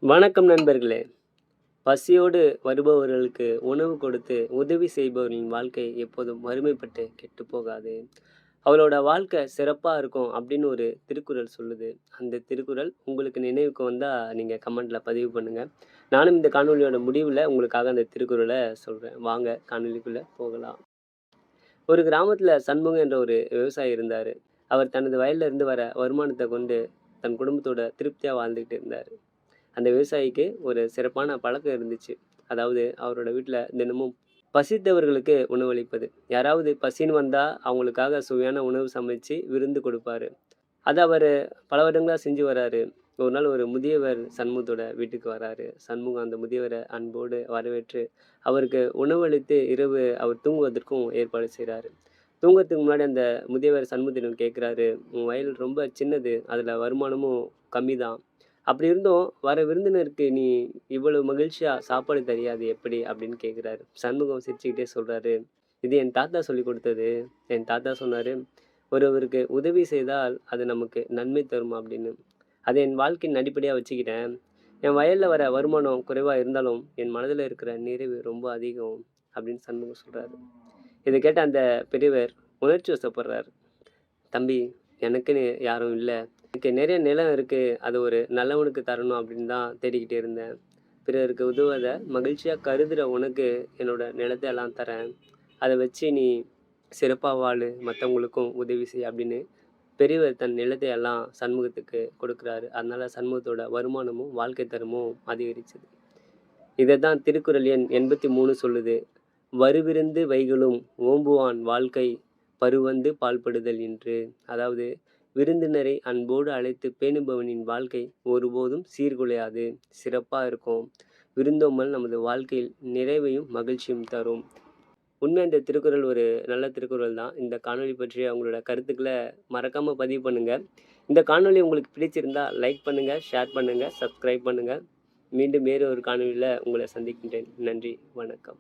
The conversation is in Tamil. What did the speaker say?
வணக்கம் நண்பர்களே! பசியோடு வருபவர்களுக்கு உணவு கொடுத்து உதவி செய்பவர்களின் வாழ்க்கை எப்போதும் வறுமைப்பட்டு கெட்டுப் போகாது. அவளோட வாழ்க்கை சிறப்பா இருக்கும் அப்படின்னு ஒரு திருக்குறள் சொல்லுது. அந்த திருக்குறள் உங்களுக்கு நினைவுக்கு வந்தா நீங்க கமெண்ட்ல பதிவு பண்ணுங்க. நானும் இந்த காணொளியோட முடிவுல உங்களுக்காக அந்த திருக்குறள சொல்றேன். வாங்க காணொளிக்குள்ள போகலாம். ஒரு கிராமத்துல சண்முகம் என்ற ஒரு விவசாயி இருந்தாரு. அவர் தனது வயல்ல இருந்து வர வருமானத்த கொண்டு தன் குடும்பத்தோட திருப்தியா வாழ்ந்துகிட்டு இருந்தாரு. அந்த விவசாயிக்கு ஒரு சிறப்பான பழக்கம் இருந்துச்சு. அதாவது அவரோட வீட்ல தினமும் பசித்தவர்களுக்கு உணவளிப்பது. யாராவது பசின்னு வந்தா அவங்களுக்காக சுவையான உணவு சமைச்சு விருந்து கொடுப்பாரு. அத அவரு பல வருடங்களா செஞ்சு வராரு. ஒரு நாள் ஒரு முதியவர் சண்முகத்தோட வீட்டுக்கு வராரு. சண்முகம் அந்த முதியவர அன்போடு வரவேற்று, அவருக்கு உணவளித்து இரவு அவர் தூங்குவதற்கும் ஏற்பாடு செய்றாரு. தூங்கறதுக்கு முன்னாடி அந்த முதியவர் சண்முகத்திடம் கேட்கிறாரு, "உன் வயல் ரொம்ப சின்னது. அதுல வருமானமும் கம்மிதான். அப்படி இருந்தும் வர விருந்தினருக்கு நீ இவ்வளவு மகிழ்ச்சியா சாப்பாடு தரியா? அது எப்படி?" அப்படின்னு கேட்குறாரு. சண்முகம் சிரிச்சுக்கிட்டே சொல்றாரு, "இது என் தாத்தா சொல்லிக் கொடுத்தது. என் தாத்தா சொன்னாரு, ஒருவருக்கு உதவி செய்தால் அது நமக்கு நன்மை தரும் அப்படின்னு. அதை என் வாழ்க்கையின் அடிப்படையா வச்சுக்கிட்டேன். என் வயல்ல வர வருமானம் குறைவா இருந்தாலும், என் மனதில இருக்கிற நிறைவு ரொம்ப அதிகம்." அப்படின்னு சண்முகம் சொல்றாரு. இத கேட்ட அந்த பெரியவர் உணர்ச்சி வசப்படுறாரு. "தம்பி, எனக்குன்னு யாரும் இல்ல. எனக்கு நிறைய நிலம் இருக்கு. அது ஒரு நல்லவனுக்கு தரணும் அப்படின்னு தான் தேடிக்கிட்டே இருந்தேன். பிறருக்கு உதவுவத மகிழ்ச்சியா கருதுற உனக்கு என்னோட நிலத்த எல்லாம் தரேன். அத வச்சு நீ சிறப்பா வாழு. மத்தவங்களுக்கும் உதவி செய்." அப்படின்னு பெரியவர் தன் நிலத்தை எல்லாம் சண்முகத்துக்கு கொடுக்குறாரு. அதனால சண்முகத்தோட வருமானமும், வாழ்க்கை தரமும் அதிகரிச்சது. இதத்தான் திருக்குறள் எண் 83 சொல்லுது. "வருவிருந்து வைகளும் ஓம்புவான் வாழ்க்கை பருவந்து பாழ்படுதல் என்று." அதாவது விருந்தினரை அன்போடு அழைத்து பேணுபவனின் வாழ்க்கை ஒருபோதும் சீர்குலையாது, சிறப்பா இருக்கும். விருந்தோம்பல் நமது வாழ்க்கையில் நிறைவையும் மகிழ்ச்சியும் தரும். உண்மையா இந்த திருக்குறள் ஒரு நல்ல திருக்குறள் தான். இந்த காணொளி பற்றிய உங்களோட கருத்துக்கள மறக்காம பதிவு பண்ணுங்க. இந்த காணொளி உங்களுக்கு பிடிச்சிருந்தா லைக் பண்ணுங்க, ஷேர் பண்ணுங்க, சப்ஸ்கிரைப் பண்ணுங்க. மீண்டும் வேறு ஒரு காணொளியில உங்களை சந்திக்கின்றேன். நன்றி, வணக்கம்.